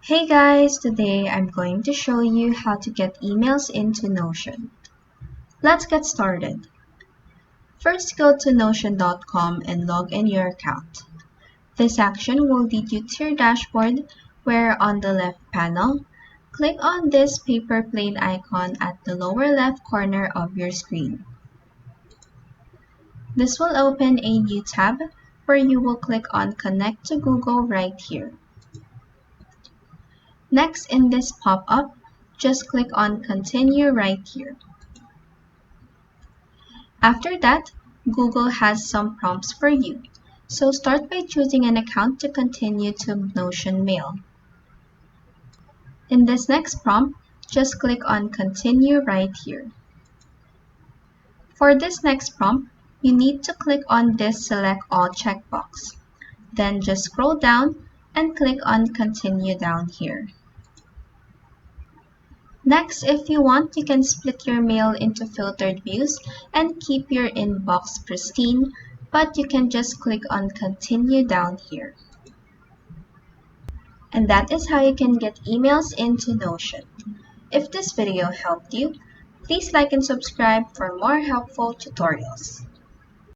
Hey guys, today I'm going to show you how to get emails into Notion. Let's get started. First, go to notion.com and log in your account. This action will lead you to your dashboard where on the left panel, click on this paper plane icon at the lower left corner of your screen. This will open a new tab where you will click on Connect to Google right here. Next, in this pop-up, just click on Continue right here. After that, Google has some prompts for you, so start by choosing an account to continue to Notion Mail. In this next prompt, just click on Continue right here. For this next prompt, you need to click on this Select All checkbox. Then just scroll down and click on Continue down here. Next, if you want, you can split your mail into filtered views and keep your inbox pristine, but you can just click on Continue down here. And that is how you can get emails into Notion. If this video helped you, please like and subscribe for more helpful tutorials.